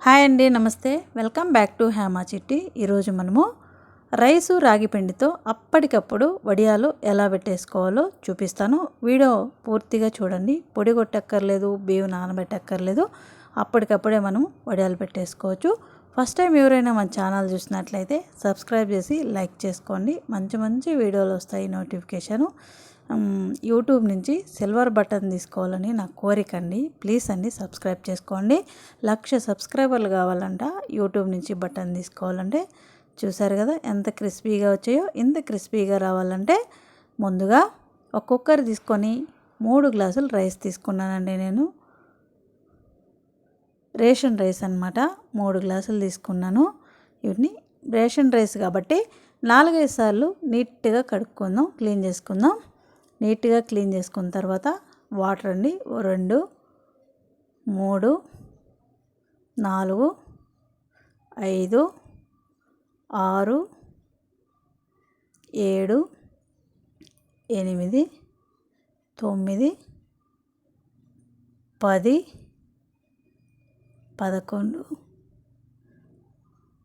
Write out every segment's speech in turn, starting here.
Hi అండి, నమస్తే. Welcome back to Hema చిట్టి. ఈరోజు మనము రైసు రాగి పిండితో అప్పటికప్పుడు వడియాలు ఎలా పెట్టేసుకోవాలో చూపిస్తాను. వీడియో పూర్తిగా చూడండి. పొడి కొట్టక్కర్లేదు, బియ్యం నానబెట్టక్కర్లేదు. అప్పటికప్పుడే మనం వడియాలు పెట్టేసుకోవచ్చు. ఫస్ట్ టైం ఎవరైనా మన ఛానల్ చూసినట్లయితే సబ్స్క్రైబ్ చేసి లైక్ చేసుకోండి. మంచి మంచి వీడియోలు వస్తాయి నోటిఫికేషను. యూట్యూబ్ నుంచి సిల్వర్ బటన్ తీసుకోవాలని నా కోరిక అండి. ప్లీజ్ అండి సబ్స్క్రైబ్ చేసుకోండి. 1,00,000 సబ్స్క్రైబర్లు కావాలంట యూట్యూబ్ నుంచి బటన్ తీసుకోవాలంటే. చూసారు కదా ఎంత క్రిస్పీగా వచ్చాయో. ఇంత క్రిస్పీగా రావాలంటే ముందుగా ఒక కుక్కర్ తీసుకొని 3 గ్లాసులు రైస్ తీసుకున్నానండి. నేను రేషన్ రైస్ అన్నమాట. 3 గ్లాసులు తీసుకున్నాను. వీటిని రేషన్ రైస్ కాబట్టి 4-5 సార్లు నీట్గా కడుక్కుందాం, క్లీన్ చేసుకుందాం. నీట్గా క్లీన్ చేసుకున్న తర్వాత వాటర్ అండి 2, 3, 4, 5, 6, 7, 8, 9, 10,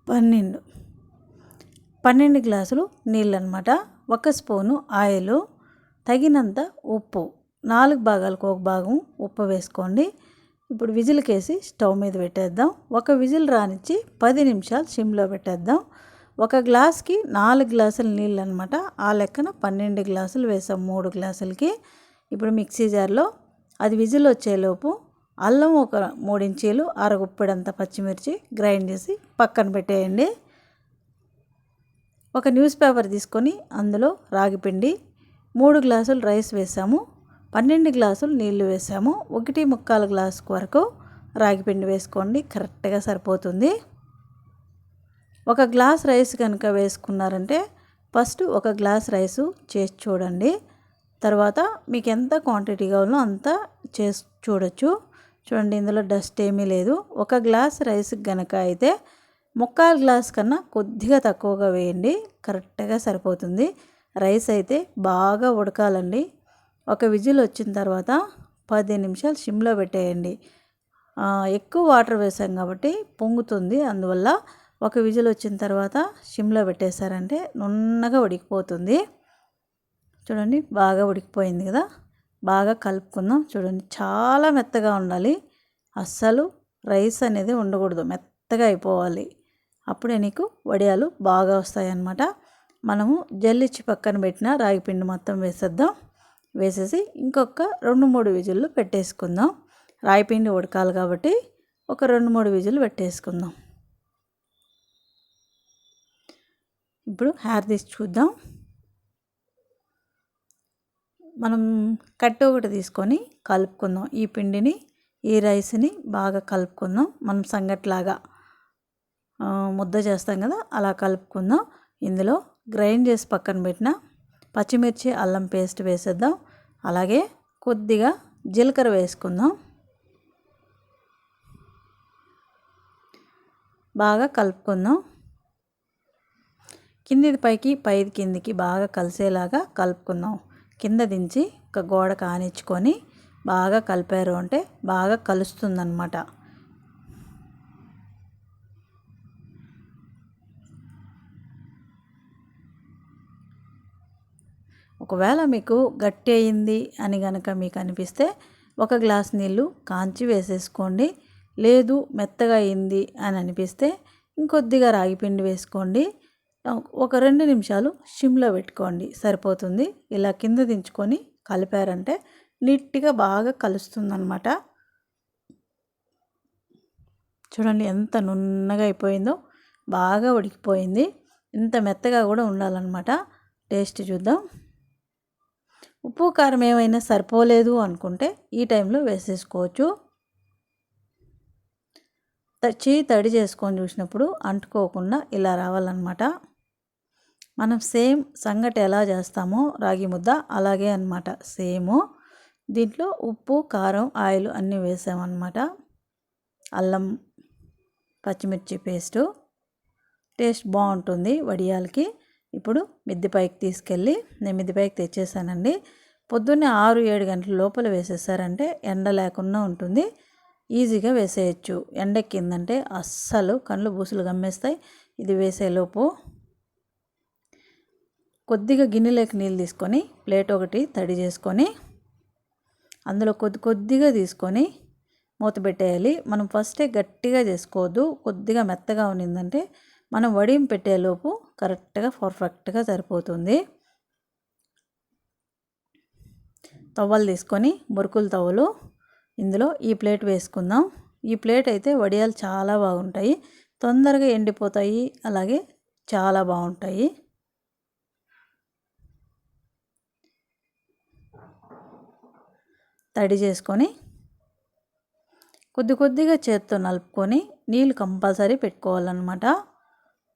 11, 12 గ్లాసులు నీళ్ళు అన్నమాట. 1 స్పూను ఆయిలు, తగినంత ఉప్పు, 4 భాగాలకు 1 భాగం ఉప్పు వేసుకోండి. ఇప్పుడు విజిల్కేసి స్టవ్ మీద పెట్టేద్దాం. 1 విజిల్ రానిచ్చి 10 నిమిషాలు సిమ్లో పెట్టేద్దాం. 1 గ్లాస్కి 4 గ్లాసుల నీళ్ళు అనమాట. ఆ లెక్కన 12 గ్లాసులు వేసాం 3 గ్లాసులకి. ఇప్పుడు మిక్సీ జార్లో అది విజిల్ వచ్చేలోపు అల్లం 3 ఇంచీలు, అరగుప్పెడంత పచ్చిమిర్చి గ్రైండ్ చేసి పక్కన పెట్టేయండి. 1 న్యూస్ పేపర్ తీసుకొని అందులో రాగిపిండి 3 గ్లాసులు రైస్ వేసాము, 12 గ్లాసులు నీళ్లు వేసాము. 1.25 గ్లాసు వరకు రాగిపిండి వేసుకోండి, కరెక్ట్గా సరిపోతుంది. 1 గ్లాస్ రైస్ కనుక వేసుకున్నారంటే ఫస్ట్ 1 గ్లాస్ రైసు చేసి చూడండి. తర్వాత మీకు ఎంత క్వాంటిటీ కావాలో అంత చేసి చూడొచ్చు. చూడండి, ఇందులో డస్ట్ ఏమీ లేదు. 1 గ్లాస్ రైస్కి కనుక అయితే 3/4 గ్లాస్ కన్నా కొద్దిగా తక్కువగా వేయండి, కరెక్ట్గా సరిపోతుంది. రైస్ అయితే బాగా ఉడకాలండి. 1 విజిల్ వచ్చిన తర్వాత 10 నిమిషాలు సిమ్లో పెట్టేయండి. ఎక్కువ వాటర్ వేసాం కాబట్టి పొంగుతుంది. అందువల్ల 1 విజిల్ వచ్చిన తర్వాత సిమ్లో పెట్టేశారంటే నున్నగా ఉడికిపోతుంది. చూడండి, బాగా ఉడికిపోయింది కదా. బాగా కలుపుకుందాం. చూడండి, చాలా మెత్తగా ఉండాలి. అస్సలు రైస్ అనేది ఉండకూడదు, మెత్తగా అయిపోవాలి. అప్పుడే నీకు వడియాలు బాగా వస్తాయన్నమాట. మనము జల్లిచ్చి పక్కన పెట్టిన రాగిపిండి మొత్తం వేసేద్దాం. వేసేసి ఇంకొక 2-3 విజిల్లు పెట్టేసుకుందాం. రాగిపిండి ఉడకాలి కాబట్టి ఒక 2-3 విజిల్లు పెట్టేసుకుందాం. ఇప్పుడు హెయిర్ తీసి చూద్దాం. మనం కట్టె ఒకటి తీసుకొని కలుపుకుందాం. ఈ పిండిని, ఈ రైస్ని బాగా కలుపుకుందాం. మనం సంగట్లాగా ముద్ద చేస్తాం కదా, అలా కలుపుకుందాం. ఇందులో గ్రైండ్ చేసి పక్కన పెట్టిన పచ్చిమిర్చి, అల్లం పేస్ట్ వేసేద్దాం. అలాగే కొద్దిగా జీలకర్ర వేసుకుందాం. బాగా కలుపుకుందాం. కిందిది పైకి, పైది కిందికి బాగా కలిసేలాగా కలుపుకుందాం. కింద దించి ఒక గోడ కానిచ్చుకొని బాగా కలిపారు అంటే బాగా కలుస్తుందన్నమాట. ఒకవేళ మీకు గట్టి అయింది అని కనుక మీకు అనిపిస్తే 1 గ్లాస్ నీళ్ళు కాంచి వేసేసుకోండి. లేదు మెత్తగా అయింది అని అనిపిస్తే ఇంకొద్దిగా రాగిపిండి వేసుకోండి. ఒక 2 నిమిషాలు సిమ్లో పెట్టుకోండి, సరిపోతుంది. ఇలా కింద దించుకొని కలిపారంటే నీట్గా బాగా కలుస్తుందన్నమాట. చూడండి ఎంత నున్నగా అయిపోయిందో, బాగా ఉడికిపోయింది. ఇంత మెత్తగా కూడా ఉండాలన్నమాట. టేస్ట్ చూద్దాం. ఉప్పు కారం ఏమైనా సరిపోలేదు అనుకుంటే ఈ టైంలో వేసేసుకోవచ్చు. తడి చేసుకొని చూసినప్పుడు అంటుకోకుండా ఇలా రావాలన్నమాట. మనం సేమ్ సంగటి ఎలా చేస్తామో రాగి ముద్ద అలాగే అన్నమాట, సేము. దీంట్లో ఉప్పు, కారం, ఆయిల్ అన్నీ వేసామన్నమాట. అల్లం, పచ్చిమిర్చి పేస్టు టేస్ట్ బాగుంటుంది వడియాలకి. ఇప్పుడు మిద్దెపైకి తీసుకెళ్ళి నేను మిద్దెపైకి తెచ్చేసానండి. పొద్దున్నే 6-7 గంటల లోపల వేసేసారంటే ఎండ లేకుండా ఉంటుంది. ఈజీగా వేసేయచ్చు. ఎండెక్కిందంటే అస్సలు కళ్ళు బూసులు గమ్మేస్తాయి. ఇది వేసేలోపు కొద్దిగా గిన్నెలోకి నీళ్ళు తీసుకొని ప్లేట్ ఒకటి తడి చేసుకొని అందులో కొద్దిగా తీసుకొని మూత పెట్టేయాలి. మనం ఫస్టే గట్టిగా చేసుకోవద్దు. కొద్దిగా మెత్తగా ఉన్నిందంటే మనం వడియం పెట్టేలోపు కరెక్ట్గా పర్ఫెక్ట్గా సరిపోతుంది. తవ్వలు తీసుకొని మురుకుల తవ్వలు ఇందులో ఈ ప్లేట్ వేసుకుందాం. ఈ ప్లేట్ అయితే వడియాలు చాలా బాగుంటాయి, తొందరగా ఎండిపోతాయి, అలాగే చాలా బాగుంటాయి. తడి చేసుకొని కొద్దిగా చేత్తో నలుపుకొని నీళ్ళు కంపల్సరీ పెట్టుకోవాలన్నమాట.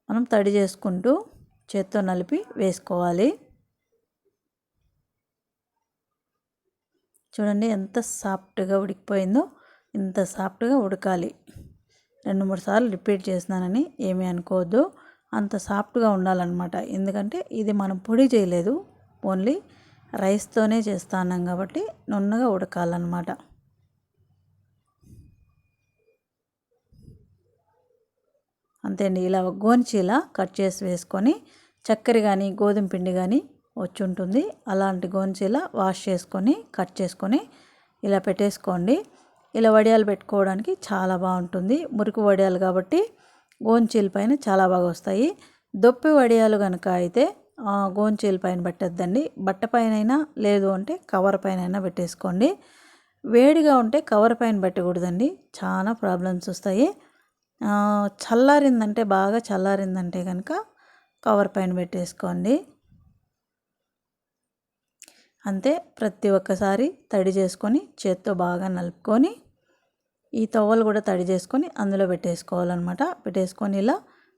మనం తడి చేసుకుంటూ చేత్తో నలిపి వేసుకోవాలి. చూడండి ఎంత సాఫ్ట్గా ఉడికిపోయిందో. ఇంత సాఫ్ట్గా ఉడకాలి. 2-3 సార్లు రిపీట్ చేసినానని ఏమీ అనుకోవద్దు. అంత సాఫ్ట్గా ఉండాలన్నమాట. ఎందుకంటే ఇది మనం పొడి చేయలేదు, ఓన్లీ రైస్తోనే చేస్తున్నాం కాబట్టి నున్నగా ఉడకాలన్నమాట. అంతే అండి. ఇలా గోనిచీల కట్ చేసి వేసుకొని చక్కెర కానీ గోధుమ పిండి కానీ వచ్చి ఉంటుంది, అలాంటి గోనిచీల వాష్ చేసుకొని కట్ చేసుకొని ఇలా పెట్టేసుకోండి. ఇలా వడియాలు పెట్టుకోవడానికి చాలా బాగుంటుంది. మురికి వడియాలు కాబట్టి గోనిచీల పైన చాలా బాగా వస్తాయి. దొప్పి వడియాలు కనుక అయితే గోనిచీల పైన పెట్టద్దండి, బట్ట పైన లేదు అంటే కవర్ పైన పెట్టేసుకోండి. వేడిగా ఉంటే కవర్ పైన పెట్టకూడదండి, చాలా ప్రాబ్లమ్స్ వస్తాయి. చల్లారిందంటే బాగా చల్లారిందంటే కనుక కవర్ పైన పెట్టేసుకోండి. అంతే. ప్రతి ఒక్కసారి తడి చేసుకొని చేత్తో బాగా నలుపుకొని ఈ తవ్వలు కూడా తడి చేసుకొని అందులో పెట్టేసుకోవాలన్నమాట. పెట్టేసుకొని ఇలా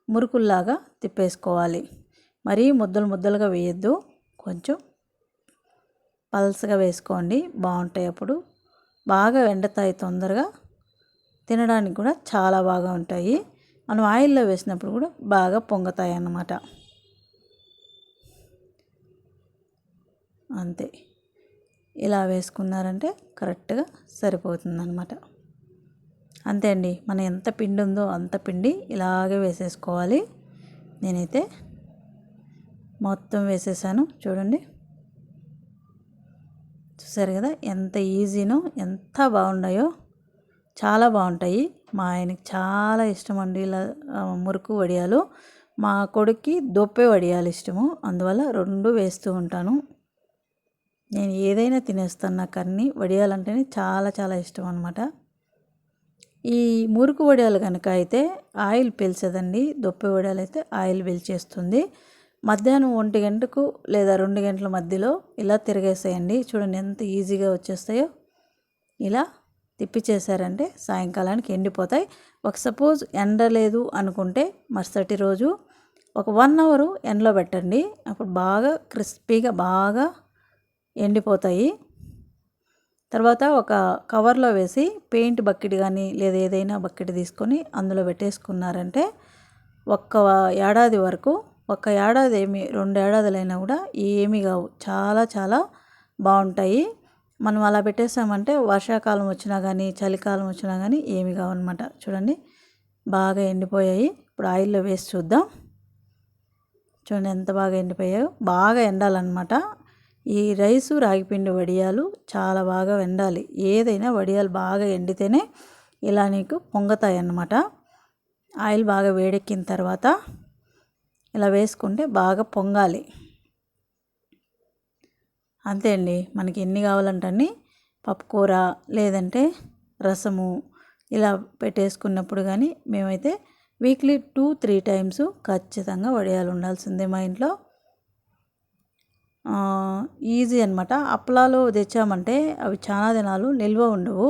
మురుకుల్లాగా తిప్పేసుకోవాలి. మరీ ముద్దలుగా వేయద్దు, కొంచెం పల్స్గా వేసుకోండి, బాగుంటాయి. అప్పుడు బాగా ఎండతాయి, తొందరగా తినడానికి కూడా చాలా బాగా ఉంటాయి. మనం ఆయిల్లో వేసినప్పుడు కూడా బాగా పొంగతాయి అన్నమాట. అంతే. ఇలా వేసుకున్నారంటే కరెక్ట్గా సరిపోతుందన్నమాట. అంతే అండి. మన ఎంత పిండి ఉందో అంత పిండి ఇలాగే వేసేసుకోవాలి. నేనైతే మొత్తం వేసేసాను. చూడండి, చూసారు కదా ఎంత ఈజీనో, ఎంత బాగున్నాయో. చాలా బాగుంటాయి. మా ఆయనకి చాలా ఇష్టం అండి ఇలా మురుకు వడియాలు. మా కొడుక్కి దొప్పే వడియాలు ఇష్టము, అందువల్ల 2 వేస్తూ ఉంటాను. నేను ఏదైనా తినేస్తాను, నాకు అన్ని వడియాలంటేనే చాలా చాలా ఇష్టం అనమాట. ఈ మురుకు వడియాలు కనుక అయితే ఆయిల్ పీల్చదండి, దొప్పే వడియాలు అయితే ఆయిల్ పీల్చేస్తుంది. మధ్యాహ్నం 1 గంటకు లేదా 2 గంటల మధ్యలో ఇలా తిరిగేసేయండి. చూడండి ఎంత ఈజీగా వచ్చేస్తాయో. ఇలా తిప్పి చేశారంటే సాయంకాలానికి ఎండిపోతాయి. ఒక సపోజ్ ఎండ లేదు అనుకుంటే మరుసటి రోజు ఒక 1 అవర్ ఎండలో పెట్టండి, అప్పుడు బాగా క్రిస్పీగా బాగా ఎండిపోతాయి. తర్వాత ఒక కవర్లో వేసి పెయింట్ బకెట్ కానీ లేదా ఏదైనా బకెట్ తీసుకొని అందులో పెట్టేసుకున్నారంటే ఒక్క ఏడాది వరకు, ఒక ఏడాది ఏమి 2 ఏడాదులైనా కూడా ఏమీ కావు, చాలా చాలా బాగుంటాయి. మనం అలా పెట్టేసామంటే వర్షాకాలం వచ్చినా కానీ చలికాలం వచ్చినా కానీ ఏమీ కావన్నమాట. చూడండి బాగా ఎండిపోయాయి. ఇప్పుడు ఆయిల్లో వేసి చూద్దాం. చూడండి ఎంత బాగా ఎండిపోయాయో. బాగా ఎండాలన్నమాట. ఈ రైసు రాగిపిండి వడియాలు చాలా బాగా ఎండాలి. ఏదైనా వడియాలు బాగా ఎండితేనే ఇలా నీకు పొంగతాయి అన్నమాట. ఆయిల్ బాగా వేడెక్కిన తర్వాత ఇలా వేసుకుంటే బాగా పొంగాలి. అంతే అండి. మనకి ఎన్ని కావాలంటే అన్ని, పప్పుకూర లేదంటే రసము ఇలా పెట్టేసుకున్నప్పుడు కానీ మేమైతే వీక్లీ 2-3 టైమ్స్ ఖచ్చితంగా వడియాలు ఉండాల్సిందే మా ఇంట్లో. ఈజీ అనమాట. అప్పలాలు తెచ్చామంటే అవి చాలా దినాలు నిల్వ ఉండవు,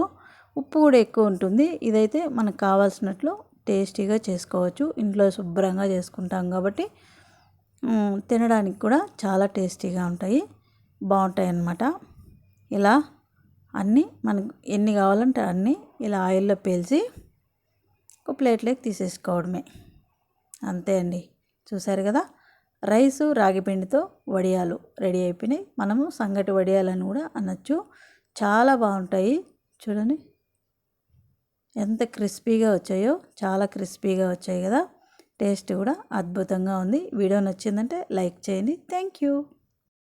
ఉప్పు కూడా ఎక్కువ ఉంటుంది. ఇదైతే మనకు కావాల్సినట్లు టేస్టీగా చేసుకోవచ్చు. ఇంట్లో శుభ్రంగా చేసుకుంటాం కాబట్టి తినడానికి కూడా చాలా టేస్టీగా ఉంటాయి, బాగుంటాయి అన్నమాట. ఇలా అన్నీ మనకు ఎన్ని కావాలంటే అన్నీ ఇలా ఆయిల్లో పేల్చి ఒక ప్లేట్లోకి తీసేసుకోవడమే. అంతే అండి. చూసారు కదా, రైసు రాగిపిండితో వడియాలు రెడీ అయిపోయినాయి. మనము సంగటి వడియాలని కూడా అనొచ్చు, చాలా బాగుంటాయి. చూడండి ఎంత క్రిస్పీగా వచ్చాయో, చాలా క్రిస్పీగా వచ్చాయి కదా. టేస్ట్ కూడా అద్భుతంగా ఉంది. వీడియో నచ్చిందంటే లైక్ చేయండి. Thank you.